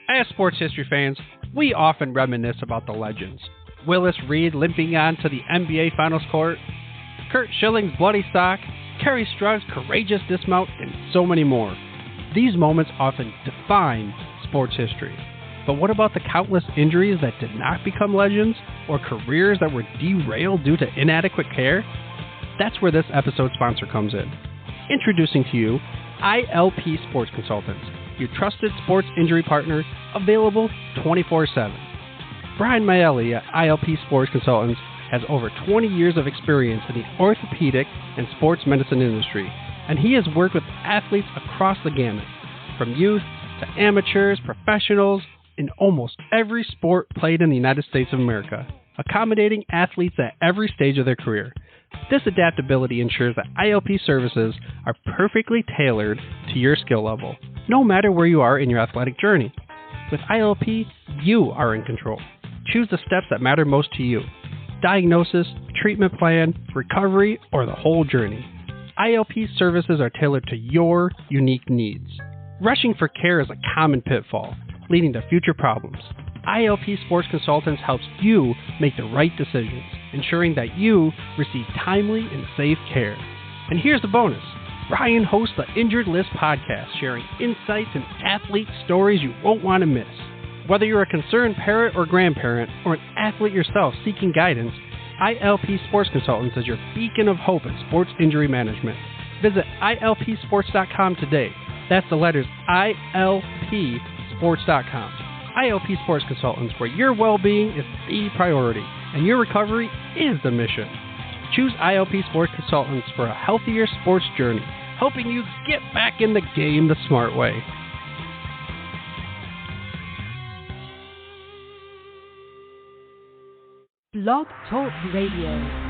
As sports history fans, we often reminisce about the legends. Willis Reed limping on to the NBA Finals court, Curt Schilling's bloody sock, Kerry Strug's courageous dismount, and so many more. These moments often define sports history. But what about the countless injuries that did not become legends, or careers that were derailed due to inadequate care? That's where this episode's sponsor comes in. Introducing to you, ILP Sports Consultants, your trusted sports injury partner, available 24/7. Brian Maelli at ILP Sports Consultants has over 20 years of experience in the orthopedic and sports medicine industry, and he has worked with athletes across the gamut, from youth to amateurs, professionals, in almost every sport played in the United States of America, accommodating athletes at every stage of their career. This adaptability ensures that ILP services are perfectly tailored to your skill level, no matter where you are in your athletic journey. With ILP, you are in control. Choose the steps that matter most to you. Diagnosis, treatment plan, recovery, or the whole journey. ILP services are tailored to your unique needs. Rushing for care is a common pitfall, leading to future problems. ILP Sports Consultants helps you make the right decisions, ensuring that you receive timely and safe care. And here's the bonus. Brian hosts the Injured List podcast, sharing insights and athlete stories you won't want to miss. Whether you're a concerned parent or grandparent, or an athlete yourself seeking guidance, ILP Sports Consultants is your beacon of hope in sports injury management. Visit ilpsports.com today. That's the letters ilpsports.com. ILP Sports Consultants, where your well-being is the priority and your recovery is the mission. Choose ILP Sports Consultants for a healthier sports journey, helping you get back in the game the smart way. Blog Talk Radio.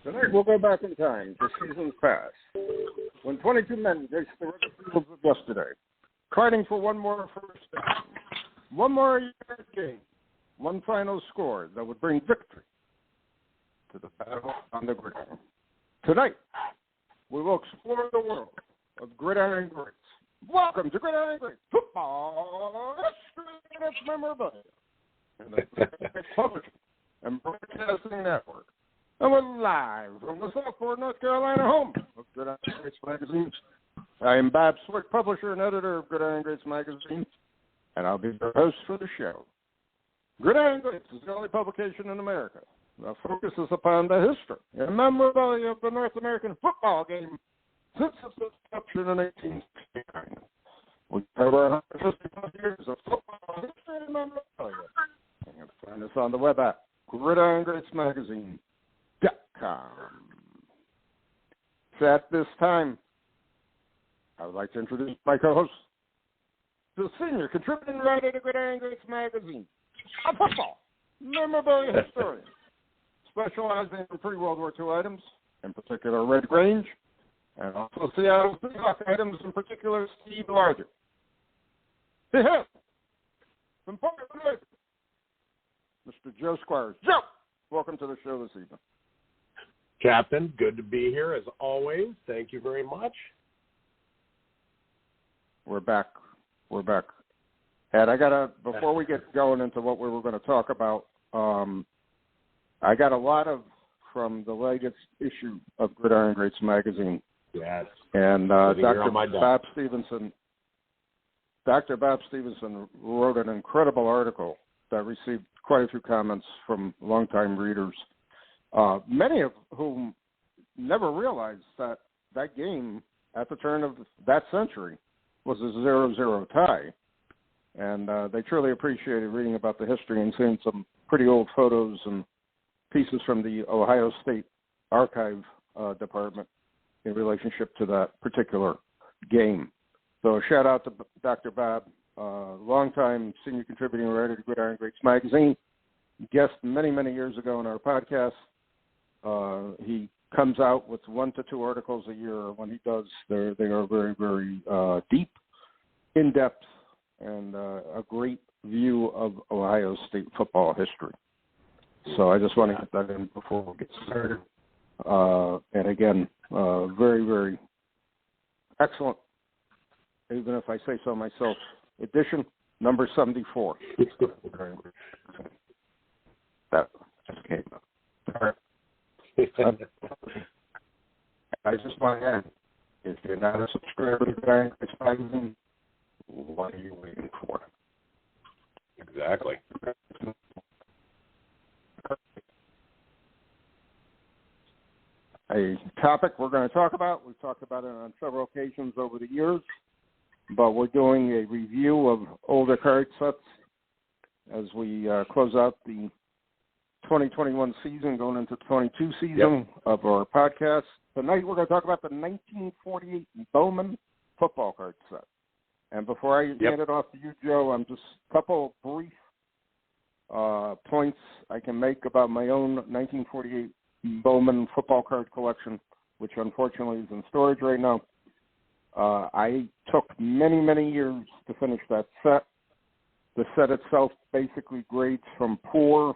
Tonight we'll go back in time to seasons past, when 22 men faced the river fields of yesterday, fighting for one more first down, one more yard gain, one final score that would bring victory to the battle on the gridiron. Tonight, we will explore the world of Gridiron Greats. Welcome to Gridiron Greats Football History and its memorabilia, and the Publishing and Broadcasting Network. And we're live from the Southport, North Carolina home of Gridiron Greats Magazine. I am Bob Swick, publisher and editor of Gridiron Greats Magazine, and I'll be your host for the show. Gridiron Greats is the only publication in America that focuses upon the history and memorabilia of the North American football game since its inception in 1869. We cover 150 years of football history and memorabilia. You can find us on the web at GridironGreatsMagazine.com. So at this time, I would like to introduce my co-host, the senior contributing writer to Gridiron Greats Magazine, a football memorabilia historian, specializing in pre-World War II items, in particular Red Grange, and also Seattle Seahawks items, in particular Steve Larger. He has from Portland, Mr. Joe Squires. Joe, welcome to the show this evening. Captain, good to be here as always. Thank you very much. We're back. Ed, before we get going into what we were going to talk about, I got a lot from the latest issue of Gridiron Greats Magazine. Yes. And Dr. Bob Stevenson Dr. Bob Stevenson wrote an incredible article that received quite a few comments from longtime readers, many of whom never realized that that game at the turn of that century was a 0-0 tie. And they truly appreciated reading about the history and seeing some pretty old photos and pieces from the Ohio State Archive Department in relationship to that particular game. So a shout out to Dr. Bob, longtime senior contributing writer to Gridiron Greats magazine, guest many, many years ago in our podcast. He comes out with 1 to 2 articles a year. When he does, they are very, very deep, in-depth, and a great view of Ohio State football history. So I just want to get that in before we get started. And again, very, very excellent, even if I say so myself, edition number 74. That just came up. All right. I just want to add, if you're not a subscriber to Gridiron Greats magazine, what are you waiting for? Exactly. A topic we're going to talk about. We've talked about it on several occasions over the years, but we're doing a review of older card sets as we close out the 2021 season, going into the 22 season of our podcast. Tonight we're going to talk about the 1948 Bowman football card set. And before I hand it off to you, Joe, I'm just a couple brief points I can make about my own 1948 Bowman football card collection, which unfortunately is in storage right now. I took many, many years to finish that set. The set itself basically grades from poor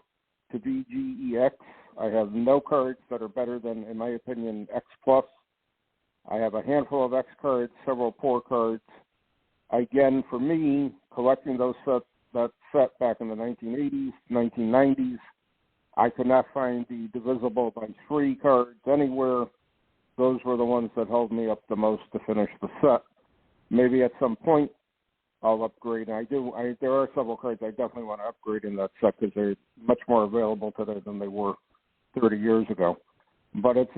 to BGEX. I have no cards that are better than, in my opinion, X+. I have a handful of X cards, several poor cards. Again, for me, collecting that set back in the 1980s, 1990s, I could not find the divisible by 3 cards anywhere. Those were the ones that held me up the most to finish the set. Maybe at some point I'll upgrade. There are several cards I definitely want to upgrade in that set because they're much more available today than they were 30 years ago. But it's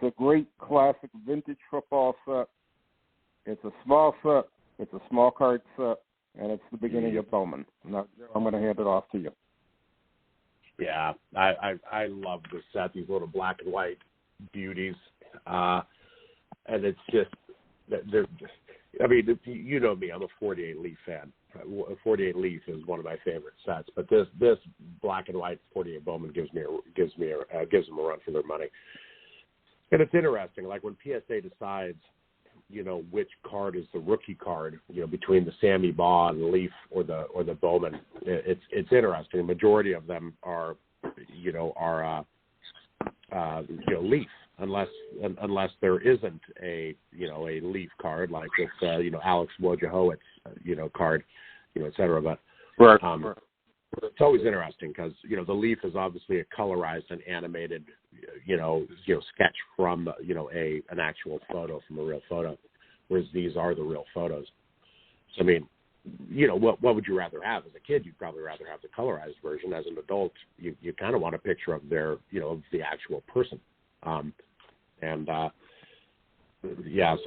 a great classic vintage football set. It's a small set. It's a small card set, and it's the beginning of Bowman. Now, I'm going to hand it off to you. Yeah, I love the set, these little black and white beauties. And it's just, I mean, you know me, I'm a 48 Leaf fan. 48 Leaf is one of my favorite sets, but this black and white 48 Bowman gives them a run for their money. And it's interesting, like when PSA decides, you know, which card is the rookie card, you know, between the Sammy Baugh and Leaf or the Bowman. It's interesting. The majority of them are Leaf, unless there isn't a Leaf card like with Alex Wojciechowicz card, et cetera. But it's always interesting because the Leaf is obviously a colorized and animated sketch from an actual photo, from a real photo, whereas these are the real photos. So I mean, what would you rather have? As a kid, you'd probably rather have the colorized version. As an adult, you kind of want a picture of their of the actual person. So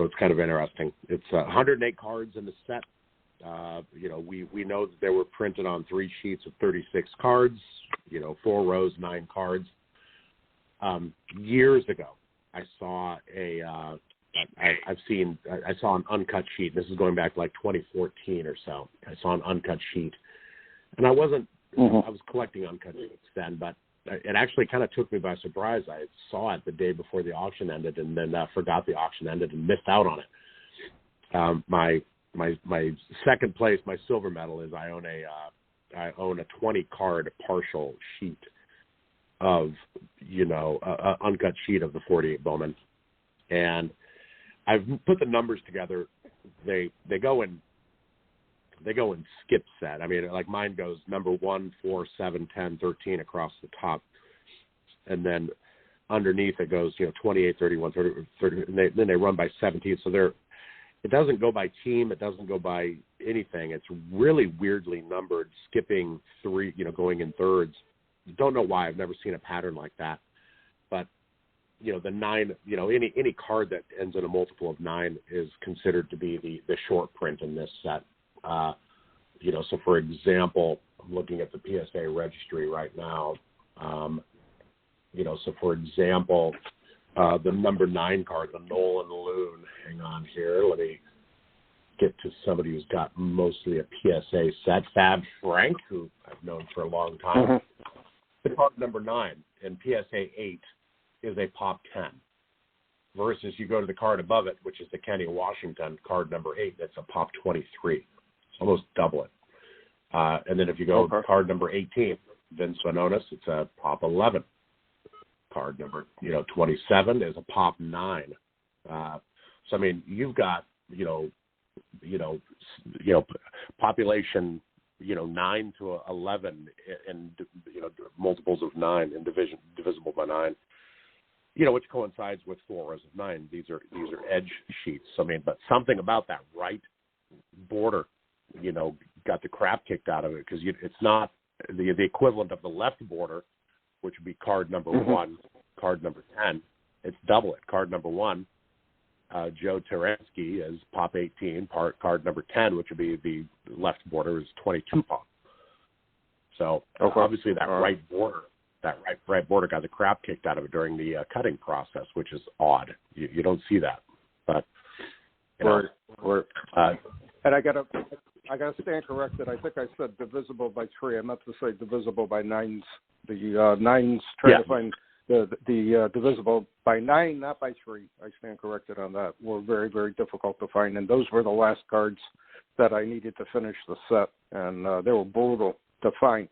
it's kind of interesting. It's 108 cards in the set. We know that they were printed on 3 sheets of 36 cards, 4 rows, 9 cards. Years ago, I saw I saw an uncut sheet. This is going back to like 2014 or so. I saw an uncut sheet, and I wasn't. I was collecting uncut sheets then, but it actually kind of took me by surprise. I saw it the day before the auction ended, and then forgot the auction ended and missed out on it. My second place, my silver medal, is I own a 20 card partial sheet of a uncut sheet of the 48 Bowman, and I've put the numbers together. They go in skip set. I mean, like mine goes number 1, 4, 7, 10, 13 across the top, and then underneath it goes 28, 31, 30, and then they run by 17. So it doesn't go by team. It doesn't go by anything. It's really weirdly numbered, skipping 3, going in thirds. Don't know why. I've never seen a pattern like that. But, the 9, any card that ends in a multiple of 9 is considered to be the short print in this set. So for example, I'm looking at the PSA registry right now. So for example, the number 9 card, the Nolan Loon. Hang on here. Let me get to somebody who's got mostly a PSA set. Fab Frank, who I've known for a long time. Mm-hmm. The card number 9 in PSA 8 is a pop 10. Versus you go to the card above it, which is the Kenny Washington card number 8, that's a pop 23. It's almost double it. And then if you go to card number 18, Vince Vanonis, it's a pop 11. Card number, 27 is a pop 9. So I mean, you've got, population, 9 to 11 and multiples of 9 and divisible by 9. Which coincides with 4 rows of 9. These are edge sheets. I mean, but something about that right border, got the crap kicked out of it because it's not the equivalent of the left border, which would be card number 1, card number 10. It's double it. Card number 1, Joe Terensky is pop 18. Card number 10, which would be the left border, is 22 pop. So obviously that right border got the crap kicked out of it during the cutting process, which is odd. You don't see that, but and I gotta stand corrected. I think I said divisible by 3. I meant to say divisible by 9s. The 9s trying to find the divisible by 9, not by 3. I stand corrected on that. Were very, very difficult to find, and those were the last cards that I needed to finish the set, and they were brutal to find.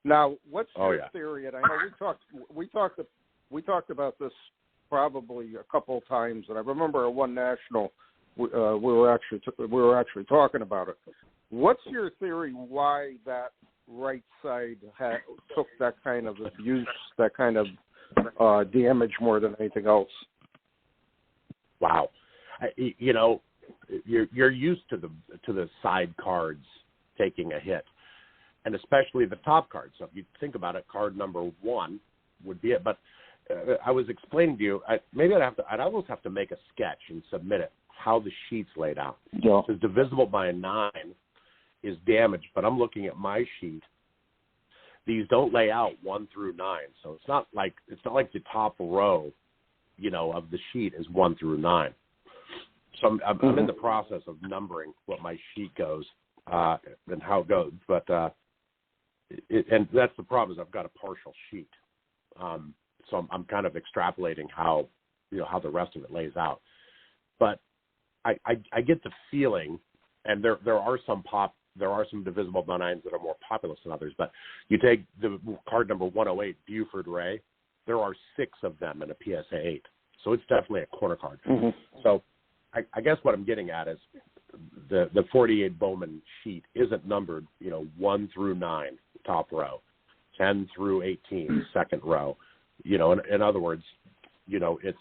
Now, what's your theory? And I know we talked about this probably a couple of times, and I remember at One National we were actually talking about it. What's your theory why that right side took that kind of abuse, that kind of damage more than anything else? Wow, you're used to the side cards taking a hit, and especially the top card. So if you think about it, card number 1 would be it. But I was explaining to you, I'd almost have to make a sketch and submit it, how the sheet's laid out. Yeah. Because divisible by a 9 is damaged, but I'm looking at my sheet. These don't lay out 1 through 9, so it's not like the top row, of the sheet is 1 through 9. So I'm in the process of numbering what my sheet goes and how it goes, but and that's the problem is I've got a partial sheet, so I'm kind of extrapolating how the rest of it lays out, but I get the feeling, and there are some divisible by 9s that are more populous than others, but you take the card number 108, Buford Ray, there are 6 of them in a PSA 8, so it's definitely a corner card. So I guess what I'm getting at is the 48 Bowman sheet isn't numbered, 1 through 9, top row, 10 through 18, second row. In other words, it's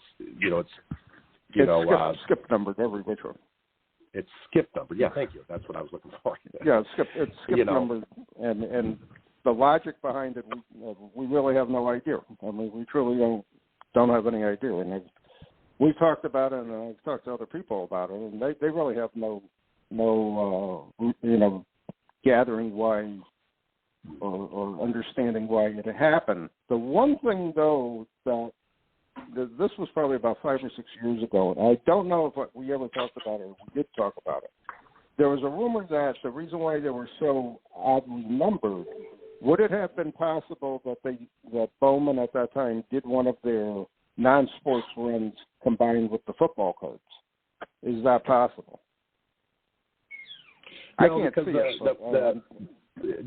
skip numbered every which one. It's skip numbered. Yeah, thank you. That's what I was looking for. Yeah, it's skip numbered, and the logic behind it, we really have no idea. I mean, we truly don't have any idea. And we talked about it, and I've talked to other people about it, and they really have no gathering why or understanding why it happened. The one thing, though, that this was probably about 5 or 6 years ago, and I don't know if we ever talked about it or we did talk about it. There was a rumor that the reason why they were so oddly numbered, would it have been possible that Bowman at that time did one of their non-sports runs combined with the football cards? Is that possible? I can't see it.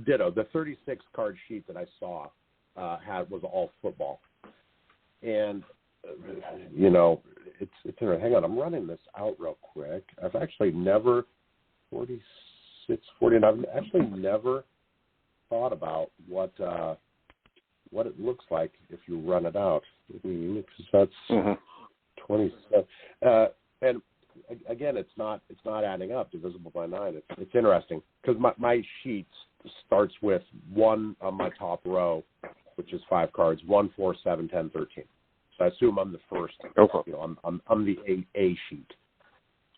Ditto. The 36 card sheet that I saw was all football, and it's hang on. I'm running this out real quick. I've actually never 46, 49. I've actually never thought about what it looks like if you run it out. Because that's 27. And again, it's not adding up, divisible by 9. It's interesting because my sheet starts with 1 on my top row, which is 5 cards, 1, 4, 7, 10, 13. So I assume I'm the first. Okay. You know, I'm the A sheet.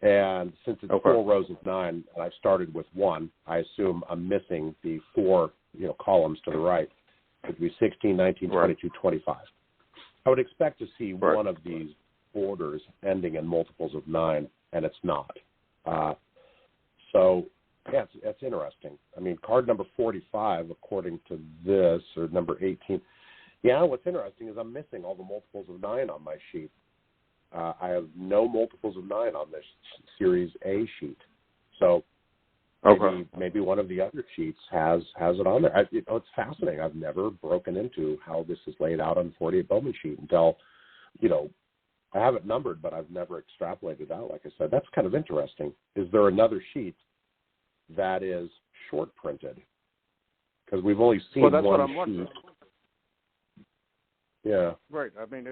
And since it's 4 rows of 9, and I started with 1, I assume I'm missing the 4, columns to the right. It would be 16, 19, 22, 25. I would expect to see one of these borders ending in multiples of 9, and it's not. So, yeah, it's interesting. I mean, card number 45, according to this, or number 18. Yeah, what's interesting is I'm missing all the multiples of 9 on my sheet. I have no multiples of 9 on this Series A sheet. So maybe one of the other sheets has it on there. It's fascinating. I've never broken into how this is laid out on the 48 Bowman sheet until, I have it numbered, but I've never extrapolated out. Like I said, that's kind of interesting. Is there another sheet that is short printed? Because we've only seen well, that's one what I'm sheet. wondering. Yeah. Right. I mean,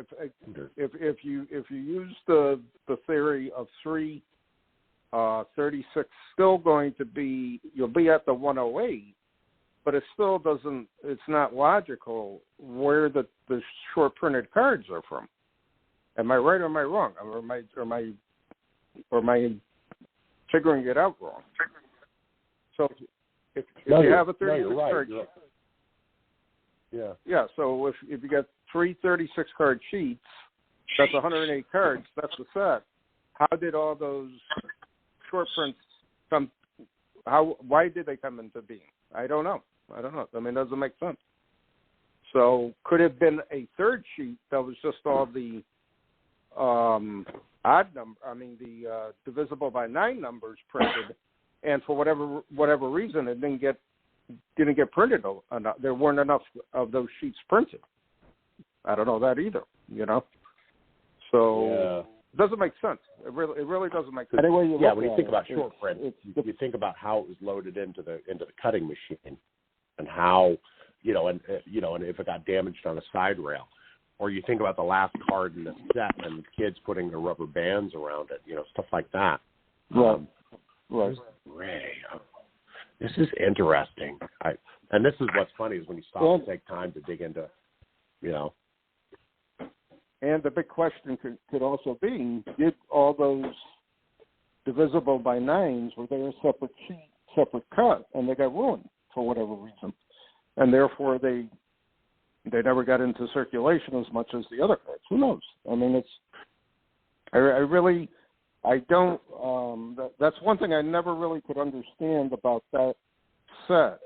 if you use the theory of 336, still going to be, you'll be at the 108, but it still doesn't. It's not logical where the short printed cards are from. Am I right or am I wrong? Or am I figuring it out wrong? So if you have a 36 card. Yeah. Yeah. So if you got 3 36 card sheets, that's 108 cards. That's the set. How did all those short prints come? Why did they come into being? I don't know. I mean, it doesn't make sense. So could it have been a third sheet that was just all the odd number? I mean, the divisible by 9 numbers printed, and for whatever reason, it didn't get printed enough. There weren't enough of those sheets printed. I don't know that either, So it doesn't make sense. It really doesn't make sense. When you think about short print, you think about how it was loaded into the cutting machine, and how and if it got damaged on a side rail, or you think about the last card in the set and kids putting the rubber bands around it, stuff like that. Right. Ray. This is interesting. And this is what's funny is when you stop and take time to dig into, And the big question could also be, did all those divisible by 9s, were they a separate sheet, separate cut, and they got ruined for whatever reason? And therefore they never got into circulation as much as the other cards. Who knows? I mean, I don't. That's one thing I never really could understand about that set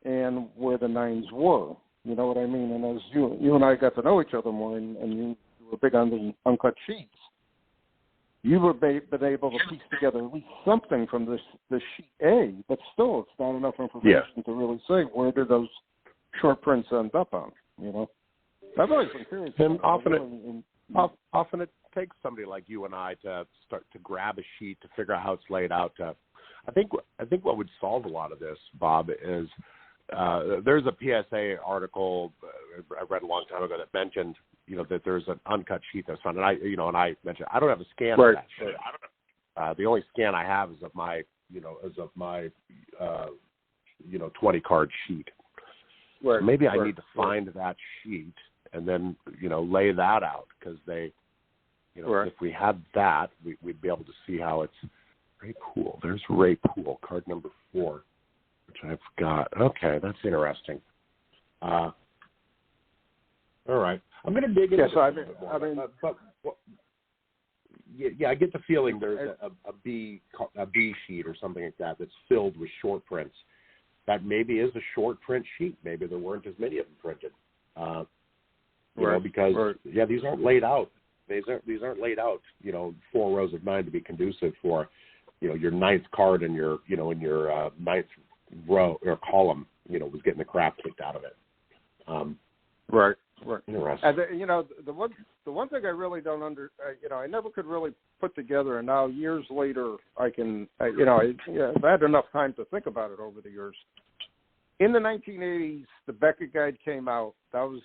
and where the 9s were. You know what I mean? And as you and I got to know each other more, and you were big on the uncut sheets, you were been able to piece together at least something from the sheet A, but still, it's not enough information to really say where did those short prints end up on. I've always been curious. And often it takes somebody like you and I to start to grab a sheet to figure out how it's laid out. I think what would solve a lot of this, Bob, is there's a PSA article I read a long time ago that mentioned that there's an uncut sheet that's found, and I mentioned I don't have a scan of that sheet. The only scan I have is of my 20 card sheet. Right. So maybe I need to find that sheet and then lay that out, because they if we had that, we'd be able to see how it's. Ray Poole. There's Ray Poole, card number 4, which I've got. Okay, that's interesting. All right, I'm going to dig into this a bit more. I get the feeling there's a B sheet or something like that that's filled with short prints. That maybe is a short print sheet. Maybe there weren't as many of them printed. Because these aren't laid out. These aren't laid out. 4 rows of 9 to be conducive for, your 9th card and your 9th row or column, was getting the crap kicked out of it. Right. Interesting. And the one thing I really don't I never could really put together, and now years later I've had enough time to think about it over the years. In the 1980s, the Beckett Guide came out. That was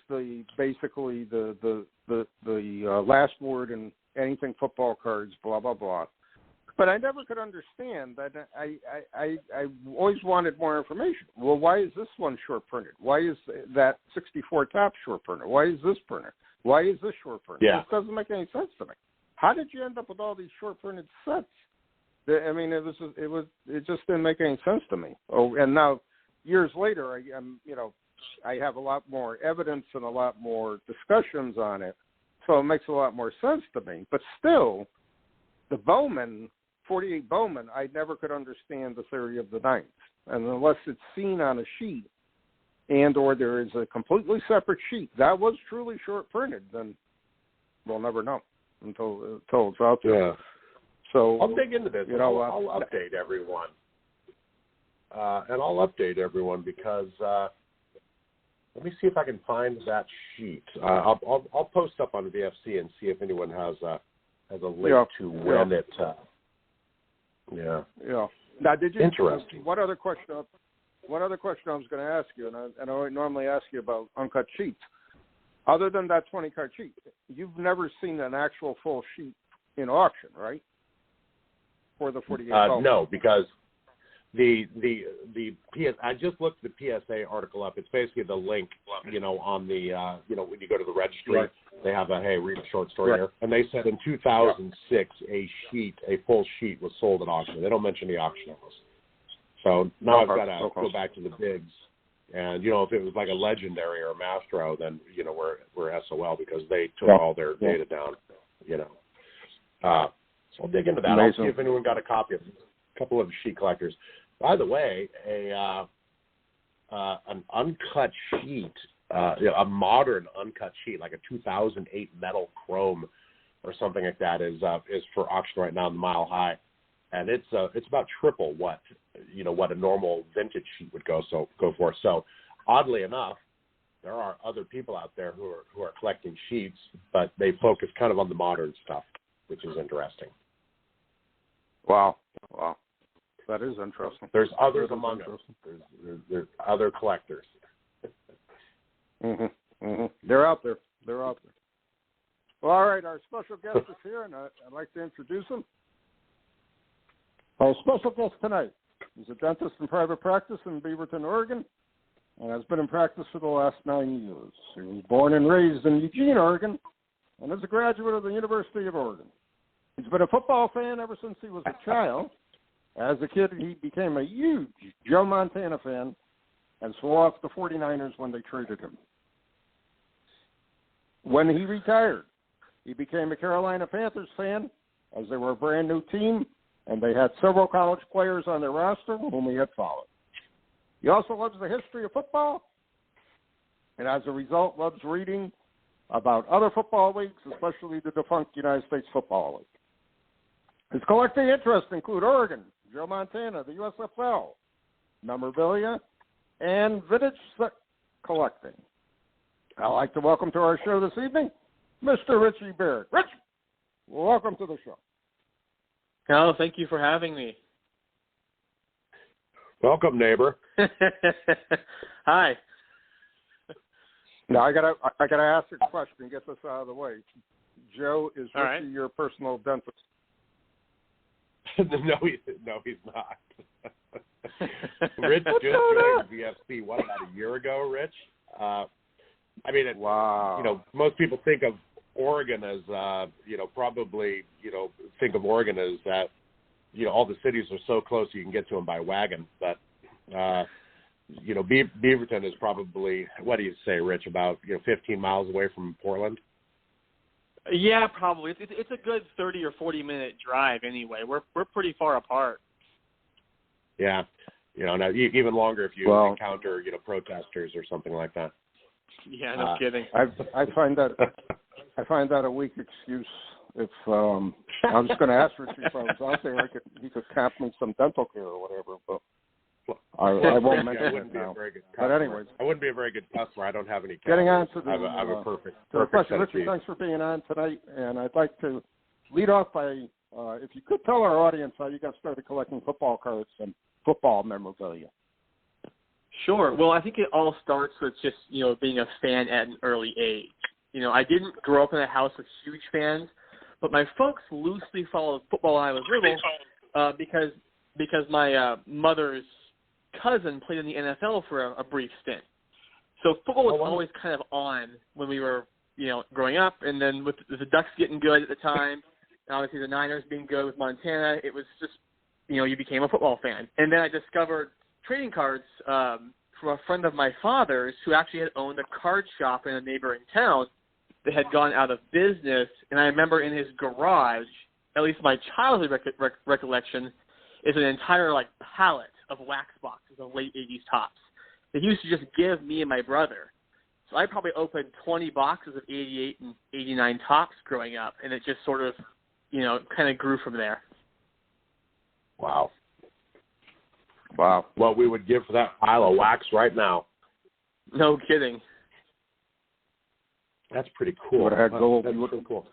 basically the last word in anything football cards, blah blah blah. But I never could understand that. I always wanted more information. Well, why is this one short printed? Why is that 64 top short printed? Why is this printed? Why is this short printed? Yeah. This doesn't make any sense to me. How did you end up with all these short printed sets? I mean, it just didn't make any sense to me. Oh, and now years later, I have a lot more evidence and a lot more discussions on it, so it makes a lot more sense to me. But still, the Bowman, 48 Bowman, I never could understand the theory of the nines. And unless it's seen on a sheet and or there is a completely separate sheet that was truly short printed, then we'll never know until it's out there. Yeah. So I'll dig into this. I'll update everyone. And I'll update everyone because let me see if I can find that sheet. I'll post up on VFC and see if anyone has a link to when it. Yeah. Now, did you? Interesting. One other question I was going to ask you, and I normally ask you about uncut sheets. Other than that 20-card sheet, you've never seen an actual full sheet in auction, right? For the 48. No, because the PS. I just looked the PSA article up. It's basically the link, on the when you go to the registry, right. They have read a short story here, and they said in 2006 a full sheet was sold at auction. They don't mention the auction house. So now I've got to go back to the bigs, and if it was like a Legendary or a Mastro, then we're SOL because they took all their data down. So I'll dig into that. Amazing. I'll see if anyone got a copy of it. A couple of sheet collectors. By the way, an uncut sheet, a modern uncut sheet, like a 2008 metal chrome or something like that, is for auction right now in the Mile High, and it's about triple what a normal vintage sheet would go for. So, oddly enough, there are other people out there who are collecting sheets, but they focus kind of on the modern stuff, which is interesting. Wow. That is interesting. There's others among us. There's other collectors. They're out there. Well, all right. Our special guest is here, and I'd like to introduce him. Our special guest tonight is a dentist in private practice in Beaverton, Oregon, and has been in practice for the last 9 years. He was born and raised in Eugene, Oregon, and is a graduate of the University of Oregon. He's been a football fan ever since he was a child. As a kid, he became a huge Joe Montana fan and swore off the 49ers when they traded him. When he retired, he became a Carolina Panthers fan as they were a brand new team, and they had several college players on their roster whom he had followed. He also loves the history of football, and as a result, loves reading about other football leagues, especially the defunct United States Football League. His collecting interests include Oregon, Joe Montana, the USFL, memorabilia, and vintage set collecting. I'd like to welcome to our show this evening, Mr. Richie Baird. Rich, welcome to the show. Oh, thank you for having me. Welcome, neighbor. Hi. Now I gotta ask a question. Get this out of the way. Joe, is All Richie your personal dentist? No, he's not. Rich just joined VFC, about a year ago, Rich? Wow. Most people think of Oregon as, probably, think of Oregon as that, all the cities are so close you can get to them by wagon. But, Beaverton is probably, what do you say, Rich, about, 15 miles away from Portland? Yeah, probably. It's a good 30 or 40-minute drive anyway. We're pretty far apart. Yeah. Now even longer if you encounter, protesters or something like that. Yeah, no kidding. I find that a weak excuse. If I was going to ask Richie if I was out there, he could cap me some dental care or whatever, but I won't mention it now. But anyways, I wouldn't be a very good customer. I don't have any. Getting on to I have a perfect question. Richie, thanks for being on tonight, and I'd like to lead off by if you could tell our audience how you got started collecting football cards and football memorabilia. Sure. Well, I think it all starts with just, being a fan at an early age. I didn't grow up in a house with huge fans, But my folks loosely followed football when I was little because my mother's cousin played in the NFL for a brief stint. So football was always kind of on when we were, growing up. And then with the Ducks getting good at the time, and obviously the Niners being good with Montana, it was just, you became a football fan. And then I discovered trading cards from a friend of my father's who actually had owned a card shop in a neighboring town that had gone out of business. And I remember in his garage, at least my childhood recollection, is an entire pallet of wax boxes of late 80s tops. They used to just give me and my brother. So I probably opened 20 boxes of 88 and 89 tops growing up, and it just sort of, kind of grew from there. Wow. What we would give for that pile of wax right now. No kidding. That's pretty cool. That's looking cool.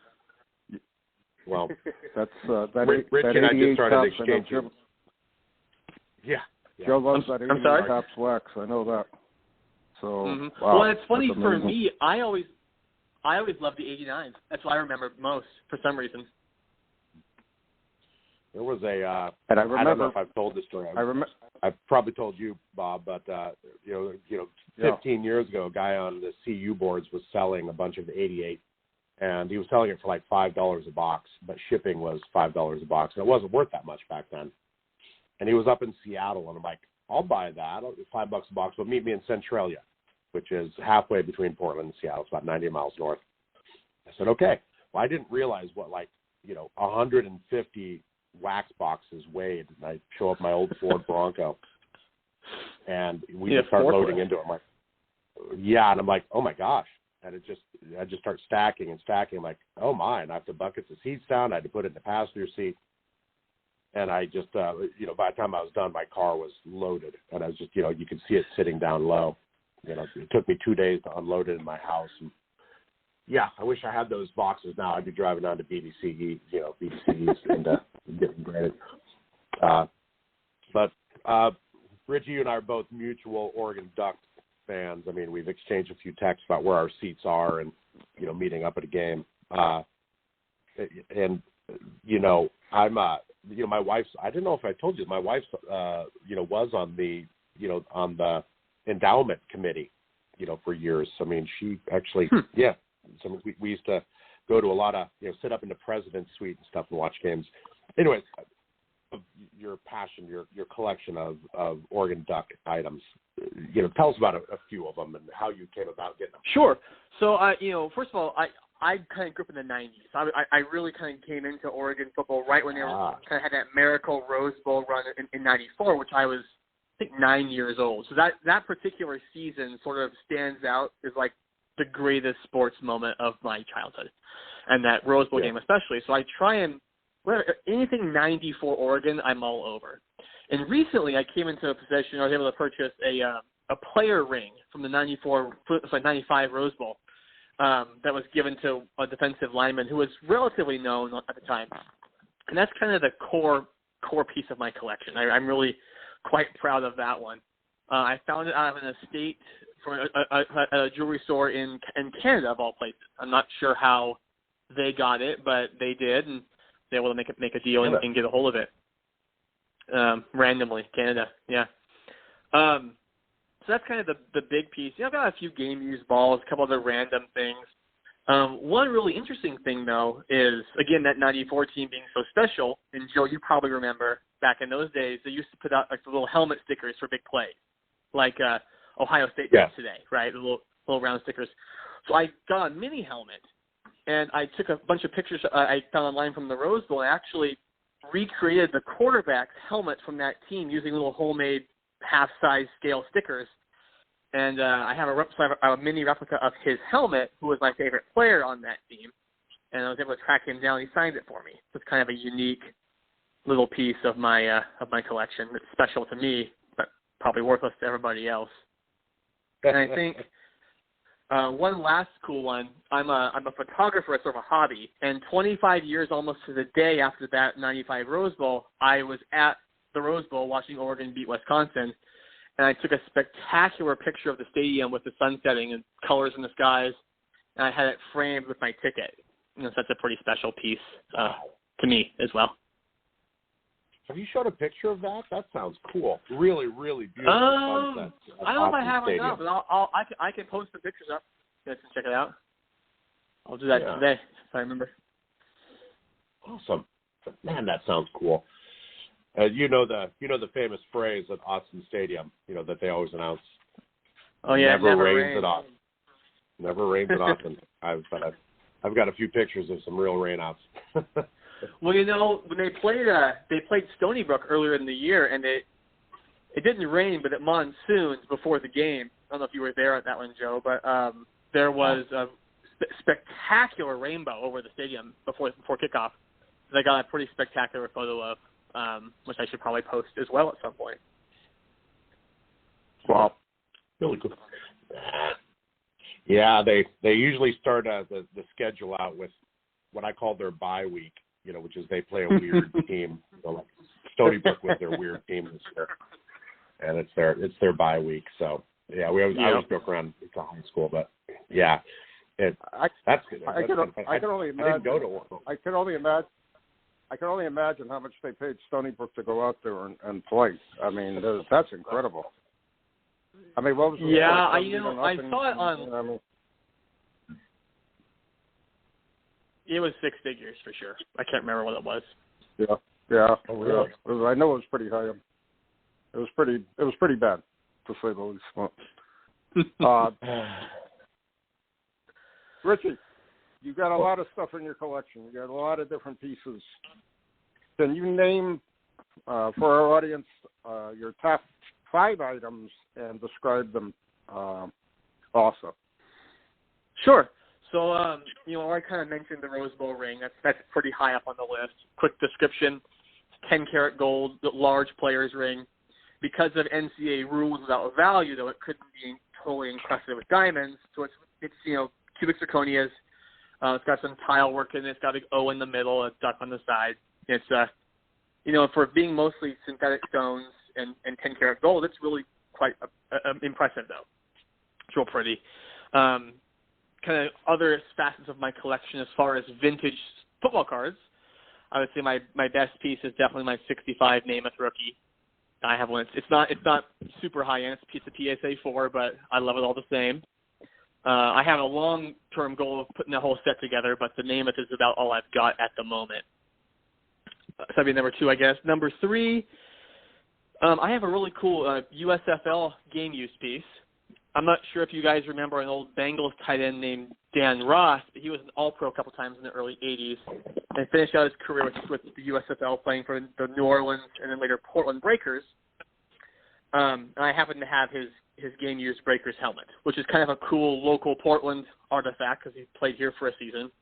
Well, that's Rich and I just started exchanging. Yeah. Joe loves that 88 I'm sorry? tops wax. I know that. So, Well, it's funny for me. I always loved the 89s. That's what I remember most for some reason. There was a. And I don't know remember. if I've told this story. I remember. I've probably told you, Bob, but 15 years ago, a guy on the CU boards was selling a bunch of the 88, and he was selling it for like $5 a box, but shipping was $5 a box, and it wasn't worth that much back then. And he was up in Seattle, and I'm like, I'll buy that. $5 a box, but meet me in Centralia, which is halfway between Portland and Seattle. It's about 90 miles north. I said, okay. Well, I didn't realize what 150 wax boxes weighed. And I show up my old Ford Bronco, and we just start loading into it. I'm like, yeah, and I'm like, oh my gosh. And I just start stacking and stacking. I'm like, oh my, and I have to bucket the seats down. I had to put it in the passenger seat. And I just, by the time I was done, my car was loaded. And I was just, you could see it sitting down low. It took me 2 days to unload it in my house. And yeah, I wish I had those boxes now. I'd be driving down to BDC East and getting graded. But Richie, you and I are both mutual Oregon Ducks fans. I mean, we've exchanged a few texts about where our seats are and, meeting up at a game. I'm my wife's, I don't know if I told you, my wife's, was on the, on the endowment committee, for years. I mean, she actually, So we used to go to a lot of, sit up in the president's suite and stuff and watch games. Anyways, your passion, your collection of Oregon Duck items, tell us about a few of them and how you came about getting them. Sure. So, first of all, I kind of grew up in the 90s. I really kind of came into Oregon football right when they kind of had that miracle Rose Bowl run in 94, which I was, I think, 9 years old. So that particular season sort of stands out as like the greatest sports moment of my childhood, and that Rose Bowl game especially. So I try and, anything 94 Oregon, I'm all over. And recently I came into a position, I was able to purchase a player ring from the 95 Rose Bowl. That was given to a defensive lineman who was relatively known at the time. And that's kind of the core piece of my collection. I'm really quite proud of that one. I found it out of an estate from a jewelry store in Canada, of all places. I'm not sure how they got it, but they did, and they were able to make a deal and get a hold of it. Randomly, Canada, yeah. So that's kind of the big piece. I've got a few game-used balls, a couple other random things. One really interesting thing, though, is, again, that 94 team being so special. And, Joe, you probably remember back in those days, they used to put out like the little helmet stickers for big plays, like Ohio State does today, right? The little round stickers. So I got a mini helmet, and I took a bunch of pictures I found online from the Rose Bowl, and actually recreated the quarterback's helmet from that team using little homemade half-size scale stickers. And I have a mini replica of his helmet, who was my favorite player on that team. And I was able to track him down. He signed it for me. So it's kind of a unique little piece of my collection. It's special to me, but probably worthless to everybody else. And I think one last cool one. I'm a photographer. It's sort of a hobby. And 25 years almost to the day after that 95 Rose Bowl, I was at the Rose Bowl watching Oregon beat Wisconsin. And I took a spectacular picture of the stadium with the sun setting and colors in the skies, and I had it framed with my ticket. so that's a pretty special piece to me as well. Have you showed a picture of that? That sounds cool. Really, really beautiful sunset. I don't know if I have it now, but I can post the pictures up. You guys can check it out. I'll do that today if I remember. Awesome, man. That sounds cool. You know the famous phrase at Austin Stadium, that they always announce. Oh yeah, never rains at Austin. Never rains at Austin. I've got a few pictures of some real rainouts. Well, when they played Stony Brook earlier in the year, and it didn't rain, but it monsooned before the game. I don't know if you were there at that one, Joe, but there was a spectacular rainbow over the stadium before kickoff. I got a pretty spectacular photo of, which I should probably post as well at some point. Wow, really cool. Yeah, they usually start the schedule out with what I call their bye week, which is they play a weird team. Like Stony Brook was their weird team this year, and it's their bye week. So yeah, I always joke around. It's a high school, but yeah, that's good. I can only imagine. I didn't go to one. I can only imagine how much they paid Stony Brook to go out there and play. I mean, that's incredible. I mean, what was the score? I saw it on. It was six figures for sure. I can't remember what it was. Yeah. Oh, really? Yeah. I know it was pretty high. It was pretty bad, to say the least. Richie, you got a lot of stuff in your collection. You got a lot of different pieces. Can you name for our audience your top 5 items and describe them also? Sure. So, I kind of mentioned the Rose Bowl ring. That's pretty high up on the list. Quick description: 10-karat gold, large player's ring. Because of NCAA rules without value, though, it couldn't be totally encrusted with diamonds. So it's cubic zirconias. It's got some tile work in it. It's got an O in the middle, a duck on the side. It's for being mostly synthetic stones and 10-karat gold, it's really quite impressive, though. It's real pretty. Kind of other facets of my collection as far as vintage football cards, I would say my best piece is definitely my 65 Namath rookie. I have one. It's not super high end. It's a PSA 4, but I love it all the same. I have a long-term goal of putting the whole set together, but the Namath is about all I've got at the moment. So that'd be number 2, I guess. Number 3, I have a really cool USFL game use piece. I'm not sure if you guys remember an old Bengals tight end named Dan Ross, but he was an All-Pro a couple times in the early 80s and finished out his career with the USFL playing for the New Orleans and then later Portland Breakers. And I happen to have his game-used Breakers helmet, which is kind of a cool local Portland artifact because he played here for a season.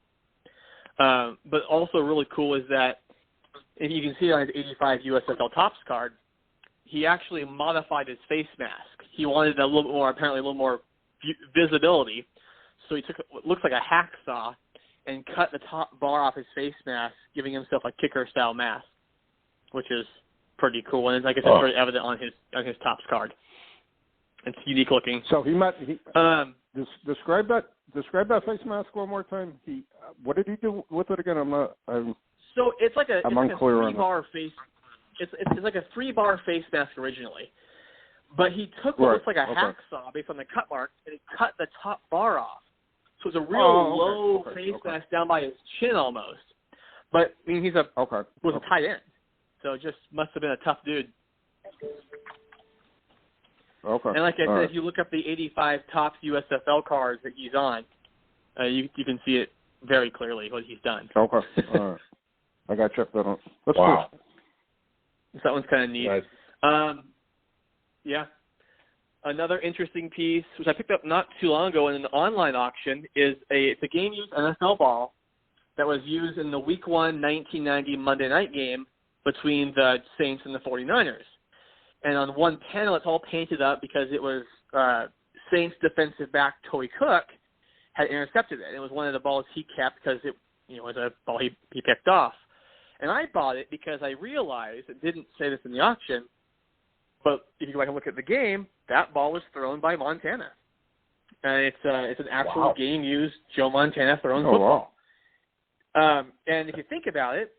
But also really cool is that, and you can see it on his 85 USFL Topps card, he actually modified his face mask. He wanted apparently a little more visibility. So he took what looks like a hacksaw and cut the top bar off his face mask, giving himself a kicker-style mask, which is pretty cool. And like I said, very evident on his Topps card. It's unique looking. So describe that face mask one more time. What did he do with it again? So it's like a 3-bar face. It's like a 3-bar face mask originally, but he took what looks like a hacksaw based on the cut mark and he cut the top bar off. So it's a real low face mask down by his chin almost. But I mean, was a tight end, so it just must have been a tough dude. Okay. And like I said, if you look up the 85 Topps USFL cards that he's on, you can see it very clearly what he's done. Okay. All right. I got to check that out. That's cool. So that one's kind of neat. Nice. Yeah. Another interesting piece, which I picked up not too long ago in an online auction, it's a game-used NFL ball that was used in the Week 1 1990 Monday night game between the Saints and the 49ers. And on one panel, it's all painted up because it was Saints defensive back Toy Cook had intercepted it. It was one of the balls he kept because it was a ball he picked off. And I bought it because I realized, it didn't say this in the auction, but if you go back and look at the game, that ball was thrown by Montana. And it's an actual game-used Joe Montana thrown football. Wow. And if you think about it,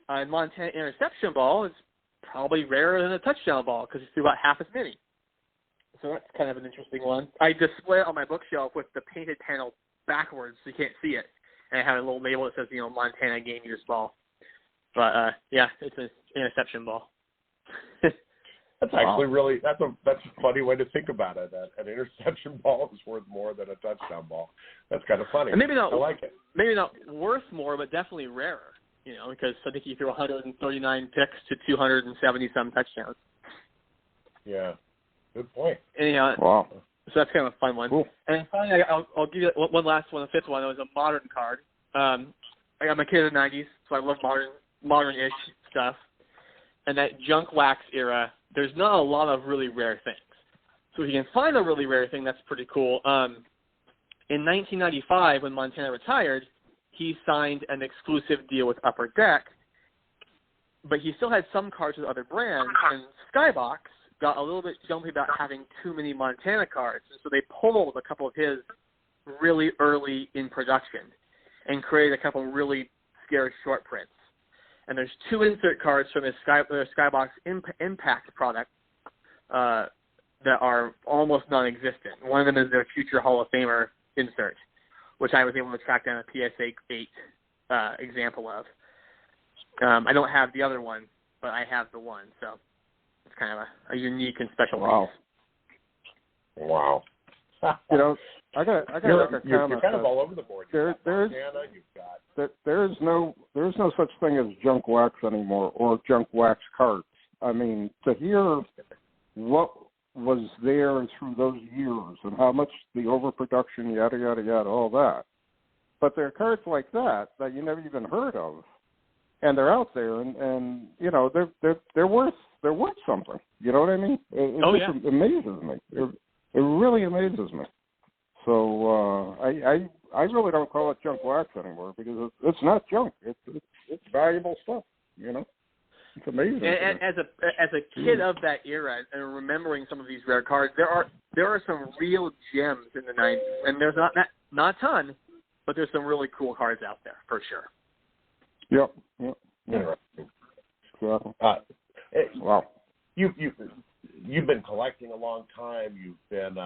a Montana interception ball is probably rarer than a touchdown ball because it's about half as many. So that's kind of an interesting one. I display it on my bookshelf with the painted panel backwards so you can't see it. And I have a little label that says, Montana game use ball. But, yeah, it's an interception ball. That's actually really that's a funny way to think about it. An interception ball is worth more than a touchdown ball. That's kind of funny. And maybe not, I like it. Maybe not worth more, but definitely rarer. Because I think you threw 139 picks to 270 some touchdowns. Yeah, good point. Anyhow, wow. So that's kind of a fun one. Cool. And finally, I'll give you one last one, the fifth one. It was a modern card. I got my kid in the 90s, so I love modern-ish stuff. And that junk wax era, there's not a lot of really rare things. So if you can find a really rare thing, that's pretty cool. In 1995, when Montana retired, he signed an exclusive deal with Upper Deck, but he still had some cards with other brands, and Skybox got a little bit jumpy about having too many Montana cards, and so they pulled a couple of his really early in production and created a couple of really scary short prints. And there's 2 insert cards from his Skybox Impact product that are almost non-existent. One of them is their future Hall of Famer insert, which I was able to track down a PSA 8 example of. I don't have the other one, but I have the one, so it's kind of a unique and special piece. Wow. I got you're kind of all over the board. There's no such thing as junk wax anymore or junk wax cards. I mean, to hear what was there through those years and how much the overproduction, yada yada yada, all that. But there are cards like that you never even heard of, and they're out there, and they're worth something. You know what I mean? It amazes me. It really amazes me. So I really don't call it junk wax anymore because it's not junk. It's valuable stuff. It's amazing. And as a kid of that era and remembering some of these rare cards, there are some real gems in the 90s, and there's not a ton, but there's some really cool cards out there for sure. Yep. Exactly. Wow. You've been collecting a long time. You've been,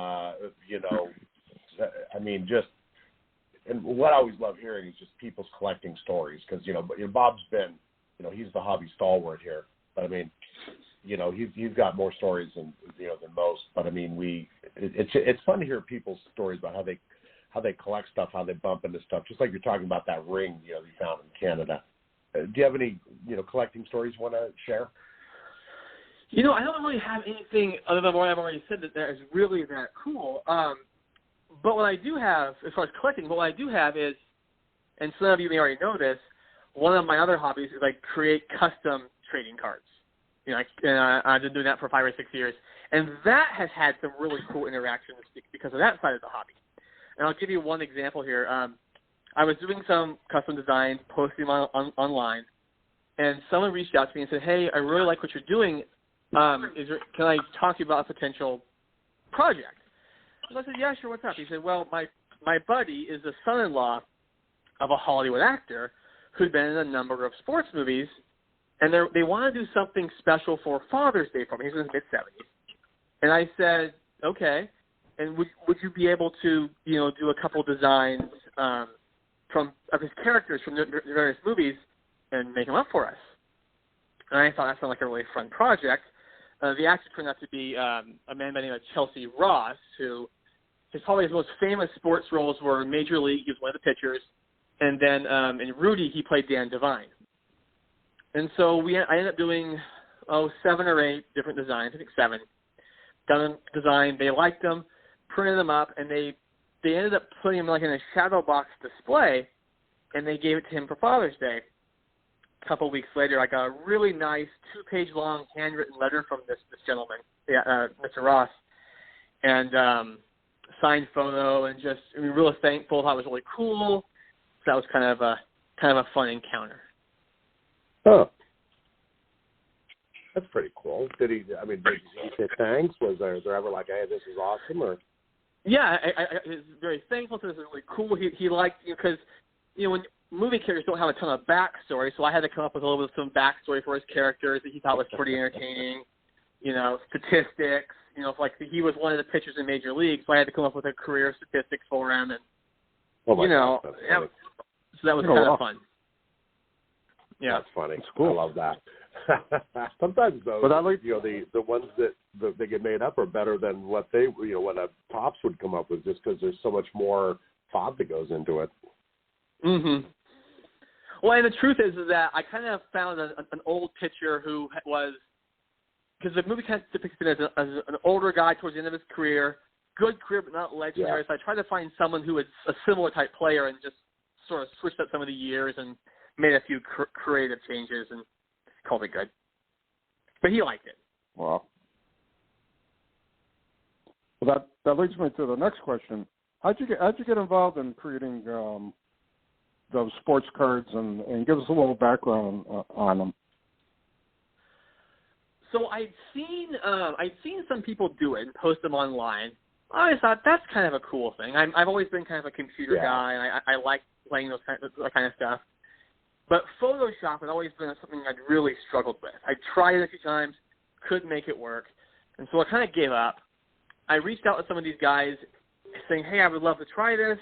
and what I always love hearing is just people's collecting stories because, Bob's been, he's the hobby stalwart here. But, I mean, he's got more stories than most. But, I mean, it's fun to hear people's stories about how they collect stuff, how they bump into stuff, just like you're talking about that ring, you found in Canada. Do you have any, collecting stories you want to share? I don't really have anything other than what I've already said that is really that cool. But what I do have, as far as collecting, is, and some of you may already know this, one of my other hobbies is I create custom trading cards. I've been doing that for 5 or 6 years. And that has had some really cool interactions because of that side of the hobby. And I'll give you one example here. I was doing some custom designs, posting them online, and someone reached out to me and said, hey, I really like what you're doing. Can I talk to you about a potential project? So I said, yeah, sure, what's up? He said, well, my buddy is the son-in-law of a Hollywood actor who'd been in a number of sports movies, and they want to do something special for Father's Day for me. He's in his mid-70s. And I said, okay, and would you be able to, do a couple designs of his characters from the various movies and make them up for us? And I thought that sounded like a really fun project. The actor turned out to be a man by the name of Chelsea Ross, who probably his most famous sports roles were in Major League. He was one of the pitchers. And then in Rudy, he played Dan Devine. And so I ended up doing, 7 or 8 different designs, I think 7. Done a design. They liked them, printed them up, and they ended up putting them in a shadow box display, and they gave it to him for Father's Day. A couple weeks later, I got a really nice 2-page long handwritten letter from this gentleman, Mr. Ross, and signed photo, and just really thankful. Thought it was really cool. So that was kind of a fun encounter. Oh, that's pretty cool. Did he say thanks? Was there ever hey, this is awesome, or? Yeah, I was very thankful. This is really cool. He liked because movie characters don't have a ton of backstory, so I had to come up with a little bit of some backstory for his characters that he thought was pretty entertaining. Statistics. Like he was one of the pitchers in Major League, so I had to come up with a career statistics for him, and God, so that was kind of fun. Yeah, that's funny. That's cool. I love that. Sometimes though, the ones that they get made up are better than what what a Pops would come up with, just because there's so much more thought that goes into it. Mhm. Well, and the truth is that I kind of found an old pitcher who was, because the movie kind of depicts him as an older guy towards the end of his career, good career but not legendary. Yeah. So I tried to find someone who was a similar type player and just sort of switched up some of the years and made a few creative changes and called it good. But he liked it. Wow. Well, that leads me to the next question. How'd you get involved in creating those sports cards and give us a little background on them? So I'd seen some people do it and post them online. I always thought that's kind of a cool thing. I've always been kind of a computer guy, and I like playing that kind of stuff. But Photoshop had always been something I'd really struggled with. I tried it a few times, couldn't make it work, and so I kind of gave up. I reached out to some of these guys saying, hey, I would love to try this,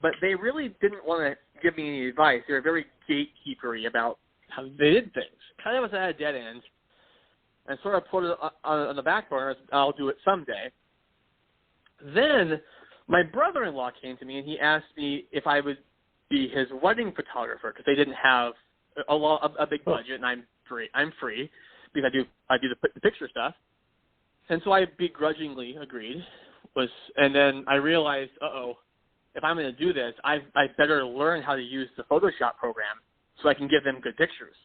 but they really didn't want to give me any advice. They were very gatekeepery about how they did things. Kind of was at a dead end. And sort of put it on the back burner. I'll do it someday. Then my brother-in-law came to me and he asked me if I would be his wedding photographer because they didn't have a big budget, and I'm free because I do the picture stuff. And so I begrudgingly agreed. And then I realized, if I'm going to do this, I better learn how to use the Photoshop program so I can give them good pictures.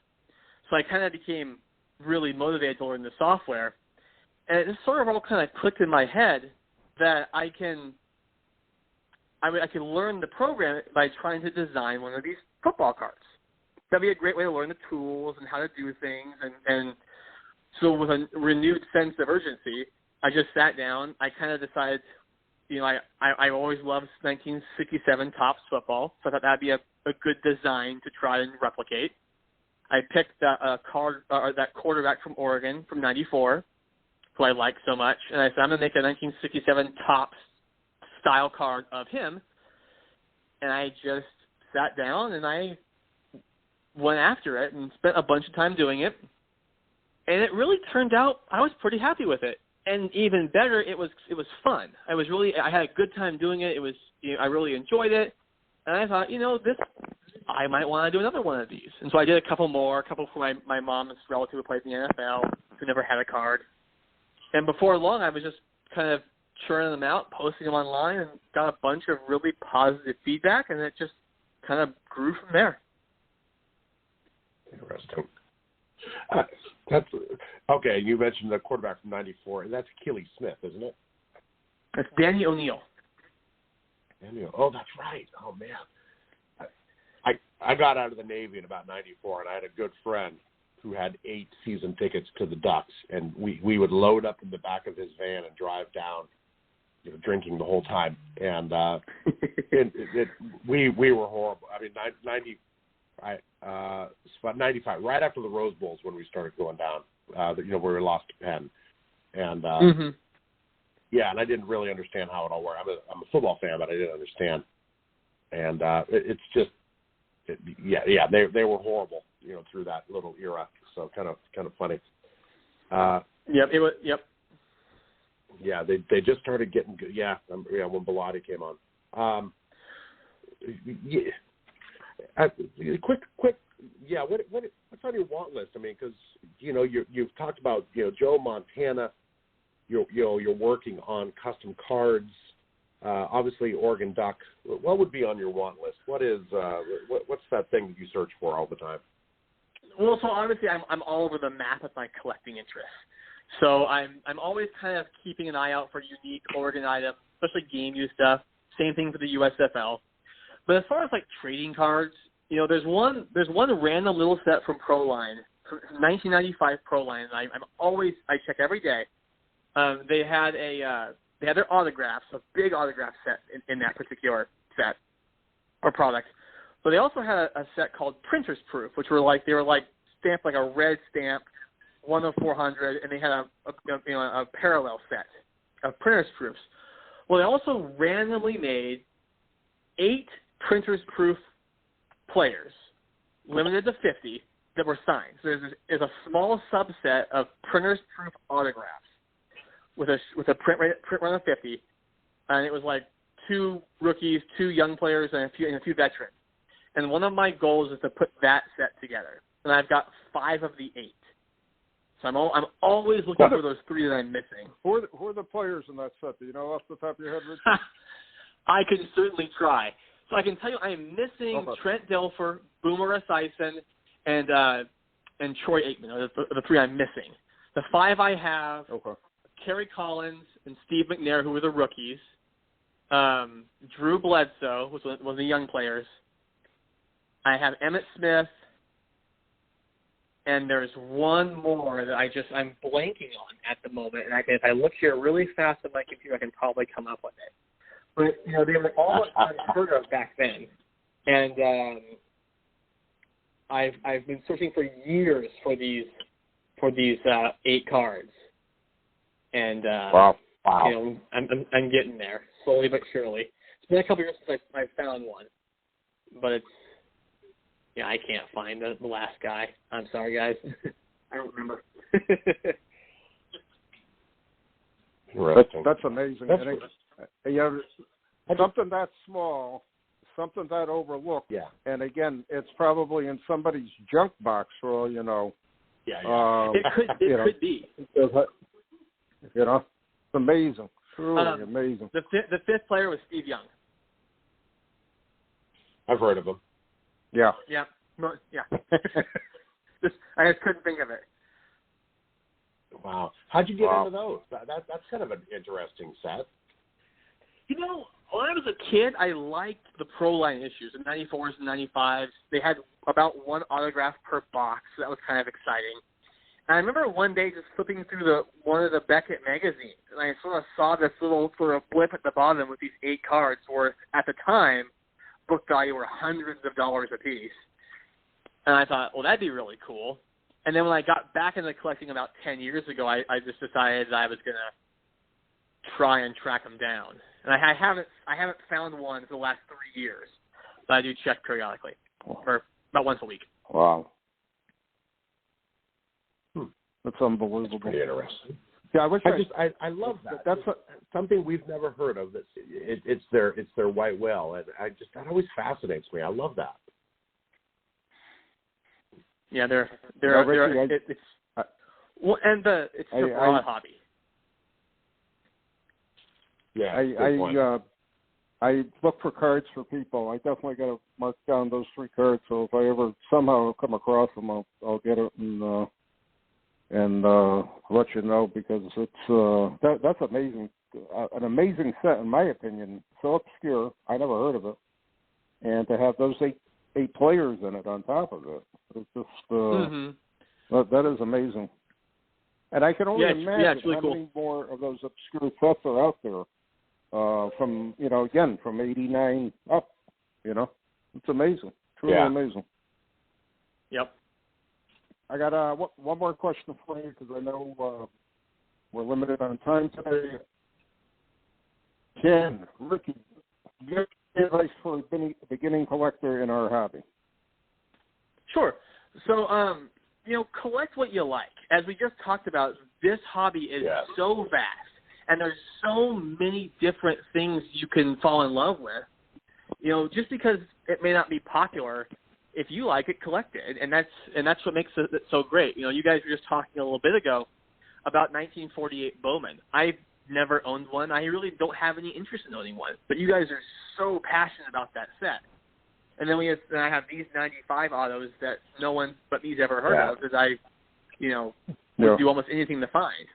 So I kind of became really motivated to learn the software, and it just sort of all kind of clicked in my head that I can learn the program by trying to design one of these football cards. That'd be a great way to learn the tools and how to do things, and so with a renewed sense of urgency, I just sat down. I kind of decided, I always loved 1967 Topps football, so I thought that'd be a good design to try and replicate. I picked that quarterback from Oregon from '94, who I liked so much, and I said, I'm going to make a 1967 Topps style card of him. And I just sat down and I went after it and spent a bunch of time doing it. And it really turned out I was pretty happy with it. And even better, it was fun. I had a good time doing it. It was I really enjoyed it. And I thought, I might want to do another one of these. And so I did a couple for my mom's relative who played in the NFL, who never had a card. And before long, I was just kind of churning them out, posting them online, and got a bunch of really positive feedback, and it just kind of grew from there. Interesting. That's okay. You mentioned the quarterback from '94, and that's Achilles Smith, isn't it? It's Danny O'Neill. Oh, that's right. Oh, man. I got out of the Navy in about '94, and I had a good friend who had 8 season tickets to the Ducks, and we would load up in the back of his van and drive down, drinking the whole time. And we were horrible. I mean, about 95, right after the Rose Bowls when we started going down, where we lost to Penn. And, yeah, and I didn't really understand how it all worked. I'm a football fan, but I didn't understand. And it's just, they were horrible, through that little era. So kind of funny. Yep. It was. Yep. Yeah, they just started getting good. Yeah, when Bilotti came on. Quick. Yeah, what's on your want list? I mean, because you've talked about Joe Montana. You're working on custom cards. Obviously, Oregon Duck. What would be on your want list? What's that thing that you search for all the time? Well, so obviously, I'm all over the map with my collecting interests. So I'm always kind of keeping an eye out for unique Oregon items, especially game use stuff. Same thing for the USFL. But as far as like trading cards, there's one random little set from ProLine, from 1995 ProLine. I check every day. They had their autographs, a big autograph set in that particular set or product. But they also had a set called Printer's Proof, which were like stamped like a red stamp, 1 of 400, and they had a parallel set of Printer's Proofs. Well, they also randomly made 8 Printer's Proof players, limited to 50, that were signed. So there's a small subset of Printer's Proof autographs with a print run of 50, and it was like 2 rookies, 2 young players, and a few veterans. And one of my goals is to put that set together, and I've got 5 of the 8. So I'm always looking for those 3 that I'm missing. Who are the players in that set? Do you know off the top of your head, Richard? I can certainly try. So I can tell you I am missing Trent Dilfer, Boomer Esiason, and Troy Aikman are the 3 I'm missing. The 5 I have, Kerry Collins and Steve McNair, who were the rookies. Drew Bledsoe was one of the young players. I have Emmitt Smith, and there's one more that I'm blanking on at the moment. And if I look here really fast on my computer, I can probably come up with it. But they were all unheard of back then, and I've been searching for years for these 8 cards, and wow. I'm getting there slowly but surely. It's been a couple years since I found one, but I can't find the last guy. I'm sorry, guys. I don't remember. That's amazing. Something that small, something that overlooked. Yeah. And again, it's probably in somebody's junk box for all you know. Yeah. It could be. It's amazing. Truly amazing. The 5th player was Steve Young. I've heard of him. Yeah. Yeah. Yeah. I just couldn't think of it. Wow. How'd you get into those? That's kind of an interesting set. When I was a kid, I liked the Pro Line issues, the 94s and 95s. They had about 1 autograph per box, so that was kind of exciting. And I remember one day just flipping through one of the Beckett magazines, and I sort of saw this little sort of blip at the bottom with these 8 cards worth, at the time, book value were hundreds of dollars a piece. And I thought, well, that'd be really cool. And then when I got back into collecting about 10 years ago, I just decided that I was going to try and track them down. And I haven't found one for the last 3 years, but I do check periodically, or about once a week. Wow. That's unbelievable. That's pretty interesting. Yeah, I love that. That's something we've never heard of. It's their white whale, and that always fascinates me. I love that. Yeah, it's a broad hobby. Yeah, I look for cards for people. I definitely got to mark down those 3 cards. So if I ever somehow come across them, I'll get it and let you know, because it's that's amazing, an amazing set in my opinion. So obscure, I never heard of it, and to have those 8 players in it on top of it, it's just that is amazing. And I can only imagine really how cool. many more of those obscure sets are out there. From again from 89 up, it's amazing, truly amazing. Yep. I got one more question for you, because I know we're limited on time today. Ricky, give advice for a beginning collector in our hobby. Sure. So collect what you like. As we just talked about, this hobby is so vast. And there's so many different things you can fall in love with. Just because it may not be popular, if you like it, collect it. And that's what makes it so great. You guys were just talking a little bit ago about 1948 Bowman. I've never owned one. I really don't have any interest in owning one. But you guys are so passionate about that set. And then I have these 95 autos that no one but me's ever heard of, because I, would do almost anything to find.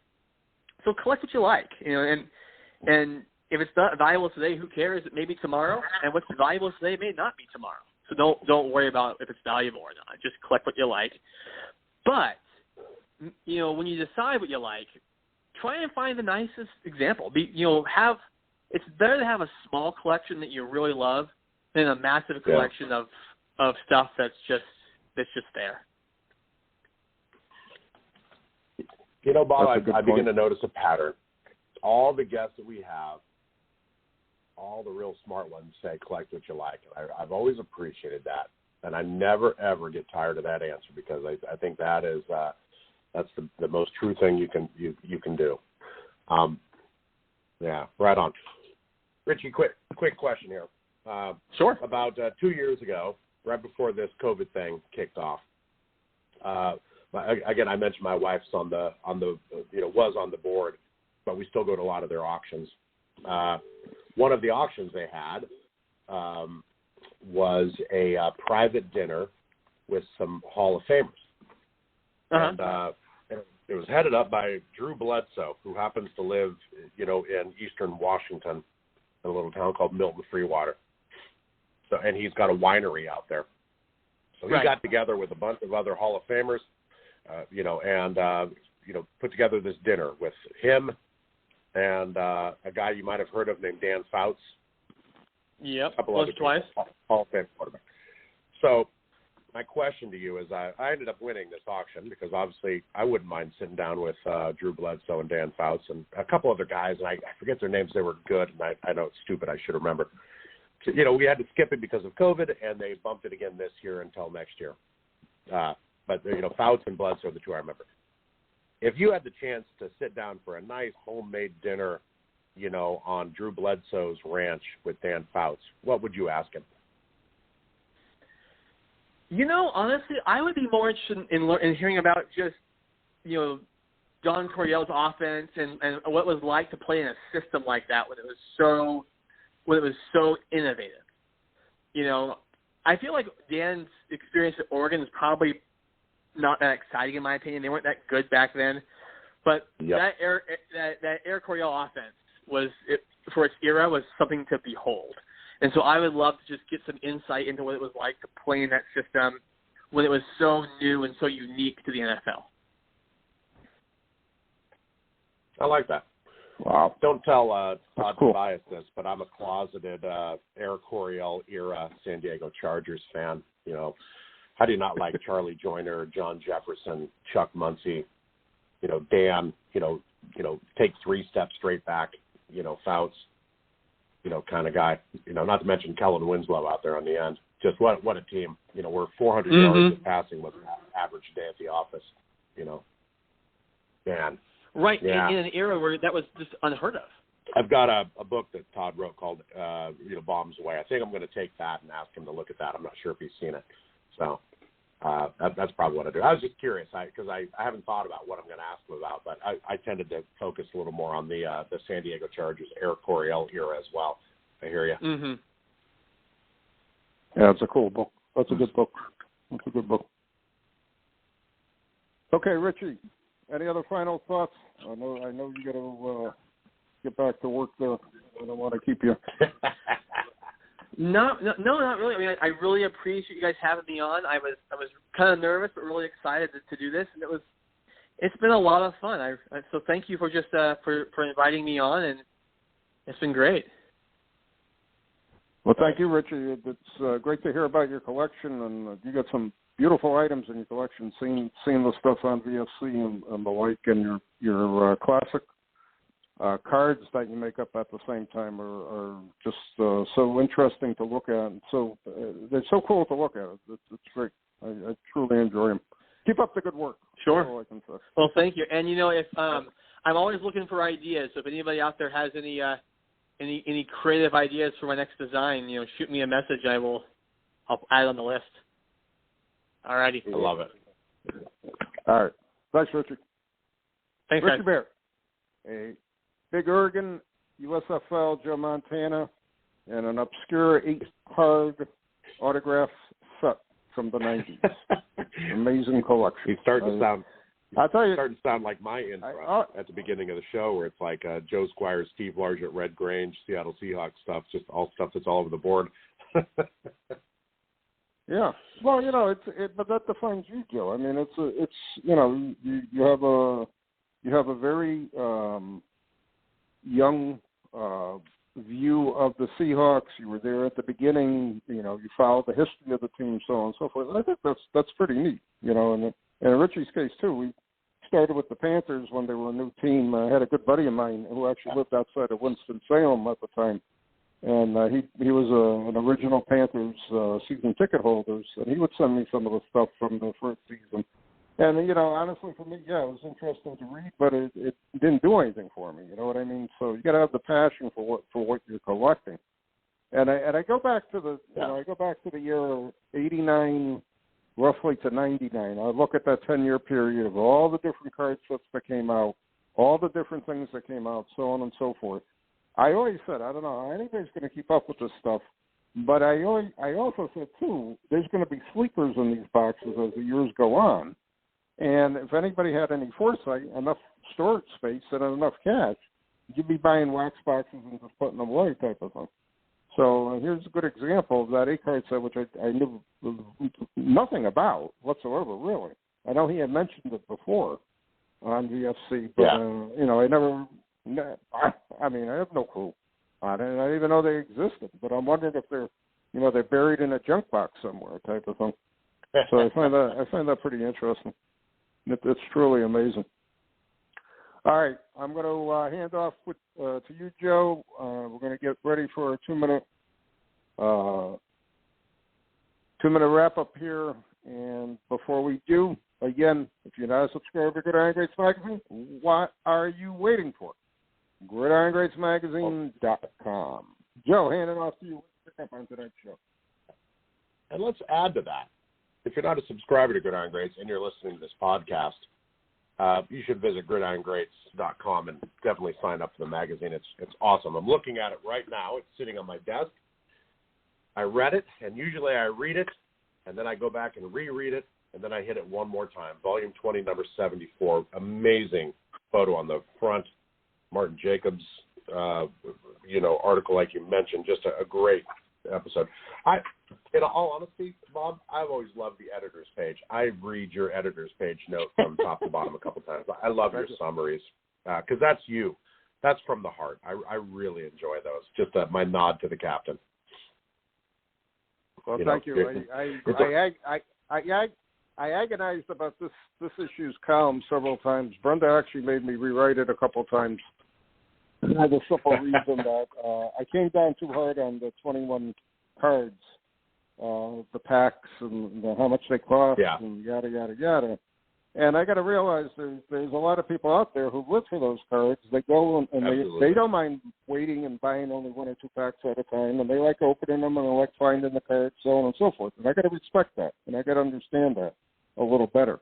So collect what you like, and if it's not valuable today, who cares? It may be tomorrow, and what's valuable today may not be tomorrow. So don't worry about if it's valuable or not. Just collect what you like. But when you decide what you like, try and find the nicest example. It's better to have a small collection that you really love than a massive collection of of stuff that's just there. You know, Bob, I begin to notice a pattern. All the guests that we have, all the real smart ones say, collect what you like. I've always appreciated that. And I never, ever get tired of that answer because I think that is that's the most true thing you can do. Yeah, right on. Richie, quick question here. Sure. About 2 years ago, right before this COVID thing kicked off, again, I mentioned my wife's was on the board, but we still go to a lot of their auctions. One of the auctions they had was a private dinner with some Hall of Famers. Uh-huh. And it was headed up by Drew Bledsoe, who happens to live, in eastern Washington, in a little town called Milton Freewater. So, and he's got a winery out there. So he got together with a bunch of other Hall of Famers, put together this dinner with him and a guy you might have heard of named Dan Fouts. Yep, once or twice. Hall of Fame quarterback. So my question to you is I ended up winning this auction because obviously I wouldn't mind sitting down with Drew Bledsoe and Dan Fouts and a couple other guys, and I forget their names. They were good, and I know it's stupid. I should remember. So, we had to skip it because of COVID, and they bumped it again this year until next year. But Fouts and Bledsoe are the two I remember. If you had the chance to sit down for a nice homemade dinner, on Drew Bledsoe's ranch with Dan Fouts, what would you ask him? Honestly, I would be more interested in hearing about just, Don Coryell's offense and what it was like to play in a system like that when it was so innovative. I feel like Dan's experience at Oregon is probably not that exciting in my opinion. They weren't that good back then, but that Eric Coryell offense for its era was something to behold. And so I would love to just get some insight into what it was like to play in that system when it was so new and so unique to the NFL. I like that. Wow. Don't tell Todd Tobias this, but I'm a closeted Eric Coryell era San Diego Chargers fan. How do you not like Charlie Joyner, John Jefferson, Chuck Muncie, Dan, take 3 steps straight back, Fouts, kind of guy, not to mention Kellen Winslow out there on the end. Just what a team. We're 400 yards of passing with an average day at the office, Man. Right, yeah. in an era where that was just unheard of. I've got a book that Todd wrote called, Bombs Away. I think I'm going to take that and ask him to look at that. I'm not sure if he's seen it. So that's probably what I do. I was just curious because I haven't thought about what I'm going to ask him about, but I tended to focus a little more on the San Diego Chargers Eric Coryell era as well. I hear you. Mm-hmm. Yeah, it's a cool book. That's a good book. That's a good book. Okay, Richie, any other final thoughts? I know you got to get back to work there. I don't want to keep you. No, not really. I mean, I really appreciate you guys having me on. I was kind of nervous, but really excited to do this, and it's been a lot of fun. So thank you for just for inviting me on, and it's been great. Well, thank you, Richie. It's great to hear about your collection, and you got some beautiful items in your collection. Seeing the stuff on VFC and the like, and your classic cards that you make up at the same time are just so interesting to look at. And so they're so cool to look at. It's great. I truly enjoy them. Keep up the good work. Sure. That's all I can say. Well, thank you. And if I'm always looking for ideas. So if anybody out there has any creative ideas for my next design, shoot me a message. I'll add on the list. All righty. I love it. All right. Thanks, Richie. Thanks, Richie guys. Bear. A Big Oregon, USFL, Joe Montana, and an obscure 8-card autograph set from the 90s. Amazing collection. He's starting to sound. I'll tell you, starting to sound like my intro at the beginning of the show, where it's like Joe Squires, Steve Largent, Red Grange, Seattle Seahawks stuff, just all stuff that's all over the board. Yeah. Well, but that defines you, Joe. I mean, it's you have a very young view of the Seahawks. You were there at the beginning. You followed the history of the team, so on and so forth. And I think that's pretty neat. And in Richie's case too, we started with the Panthers when they were a new team. I had a good buddy of mine who actually lived outside of Winston-Salem at the time, and he was an original Panthers season ticket holder, and he would send me some of the stuff from the first season. And, honestly, for me, yeah, it was interesting to read, but it didn't do anything for me. You know what I mean? So you got to have the passion for what you're collecting. And I go back to the year 89, roughly to 99. I look at that 10-year period of all the different card sets that came out, all the different things that came out, so on and so forth. I always said, I don't know how anybody's going to keep up with this stuff, but I also said, too, there's going to be sleepers in these boxes as the years go on. And if anybody had any foresight, enough storage space, and enough cash, you'd be buying wax boxes and just putting them away type of thing. So here's a good example of that 8-card set, which I knew nothing about whatsoever, really. I know he had mentioned it before on VFC, but, I have no clue on it. I didn't even know they existed, but I'm wondering if they're buried in a junk box somewhere type of thing. So I find that pretty interesting. It's truly amazing. All right, I'm going to hand off to you, Joe. We're going to get ready for a 2-minute wrap up here. And before we do, again, if you're not a subscriber to Gridiron Greats Magazine, what are you waiting for? GridironGreatsMagazine.com. Joe, hand it off to you. What's the pick up on tonight's show? And let's add to that. If you're not a subscriber to Gridiron Greats and you're listening to this podcast, you should visit GridironGreats.com and definitely sign up for the magazine. It's awesome. I'm looking at it right now. It's sitting on my desk. I read it, and usually I read it, and then I go back and reread it, and then I hit it one more time. Volume 20, number 74. Amazing photo on the front. Martin Jacobs, article like you mentioned. Just a great episode. In all honesty, Bob, I've always loved the editor's page. I read your editor's page note from top to bottom a couple times. I love your summaries because that's you. That's from the heart. I really enjoy those. Just my nod to the captain. Well, thank you. I agonized about this issue's column several times. Brenda actually made me rewrite it a couple times. For the simple reason that I came down too hard on the 21 cards, the packs and how much they cost and yada, yada, yada. And I got to realize there's a lot of people out there who live for those cards. They go and they don't mind waiting and buying only 1 or 2 packs at a time, and they like opening them and they like finding the cards, so on and so forth. And I got to respect that, and I got to understand that a little better.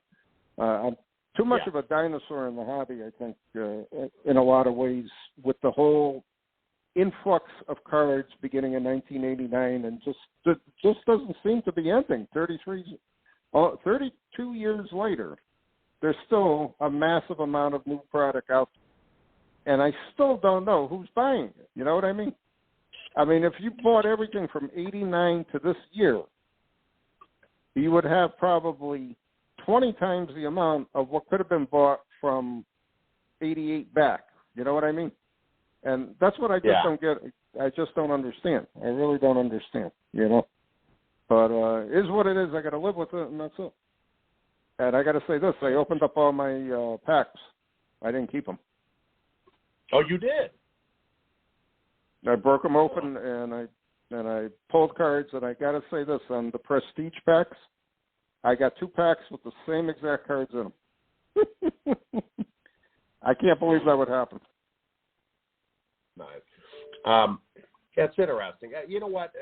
I'm too much of a dinosaur in the hobby, I think, in a lot of ways, with the whole influx of cards beginning in 1989, and just doesn't seem to be ending. 32 years later, there's still a massive amount of new product out there, and I still don't know who's buying it. You know what I mean? I mean, if you bought everything from 89 to this year, you would have probably 20 times the amount of what could have been bought from 88 back. You know what I mean? And that's what I just don't get. I just don't understand. I really don't understand, But is what it is. I got to live with it, and that's it. And I got to say this. I opened up all my packs. I didn't keep them. Oh, you did? I broke them open, and I pulled cards, and I got to say this. On the Prestige packs, I got 2 packs with the same exact cards in them. I can't believe that would happen. Nice. It's interesting. You know what?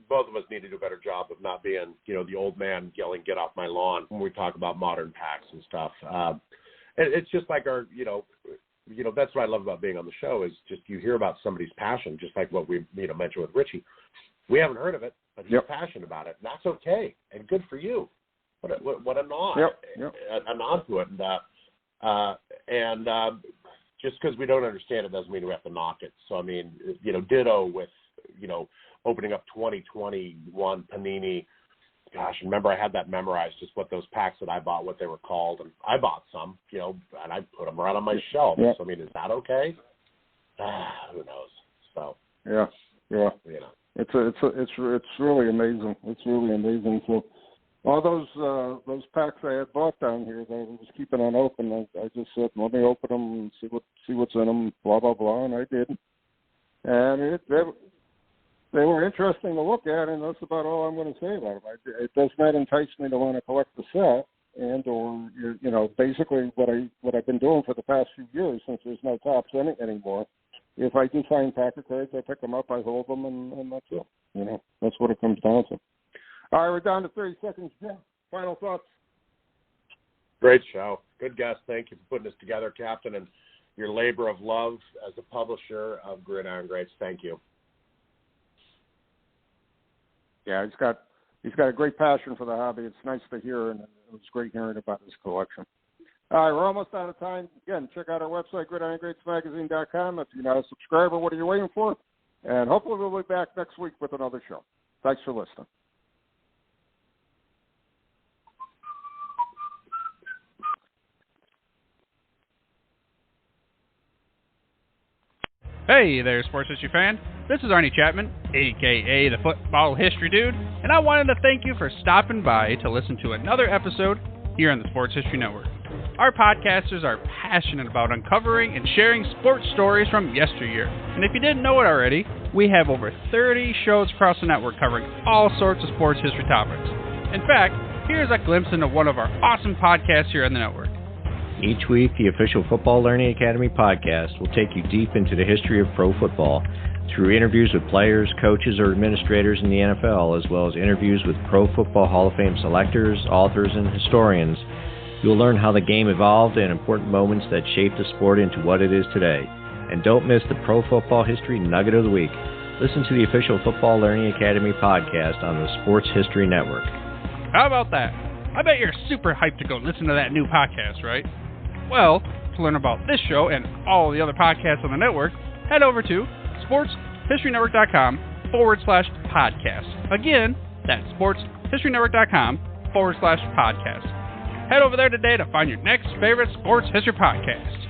Both of us need to do a better job of not being, the old man yelling, "Get off my lawn," when we talk about modern packs and stuff. It's just like our, that's what I love about being on the show is just you hear about somebody's passion, just like what we, mentioned with Richie. We haven't heard of it, but he's passionate about it, and that's okay, and good for you. What a nod, a nod to it, and just because we don't understand it doesn't mean we have to knock it. So, I mean, ditto with, opening up 2021 Panini. Gosh, remember I had that memorized, just what those packs that I bought, what they were called. And I bought some, and I put them right on my shelf. So, I mean, is that okay? Who knows? So, Yeah. You know. It's really amazing. It's really amazing. So all those packs I had bought down here that I was keeping on open, I just said, let me open them and see what's in them, blah blah blah, and I did. And they were interesting to look at, and that's about all I'm going to say about them. It does not entice me to want to collect the set, and or basically what I've been doing for the past few years since there's no tops in it anymore. If I do find pack of cards, I pick them up, I hold them, and that's it. That's what it comes down to. All right, we're down to 30 seconds. Yeah. Final thoughts. Great show. Good guest. Thank you for putting this together, Captain, and your labor of love as a publisher of Gridiron Greats. Thank you. Yeah, he's got a great passion for the hobby. It's nice to hear, and it was great hearing about his collection. All right, we're almost out of time. Again, check out our website, gridirongreatsmagazine.com. If you're not a subscriber, what are you waiting for? And hopefully we'll be back next week with another show. Thanks for listening. Hey there, sports history fan. This is Arnie Chapman, a.k.a. the Football History Dude, and I wanted to thank you for stopping by to listen to another episode here on the Sports History Network. Our podcasters are passionate about uncovering and sharing sports stories from yesteryear. And if you didn't know it already, we have over 30 shows across the network covering all sorts of sports history topics. In fact, here's a glimpse into one of our awesome podcasts here on the network. Each week, the official Football Learning Academy podcast will take you deep into the history of pro football through interviews with players, coaches, or administrators in the NFL, as well as interviews with Pro Football Hall of Fame selectors, authors, and historians. You'll learn how the game evolved and important moments that shaped the sport into what it is today. And don't miss the Pro Football History Nugget of the Week. Listen to the official Football Learning Academy podcast on the Sports History Network. How about that? I bet you're super hyped to go listen to that new podcast, right? Well, to learn about this show and all the other podcasts on the network, head over to sportshistorynetwork.com/podcast. Again, that's sportshistorynetwork.com/podcast. Head over there today to find your next favorite sports history podcast.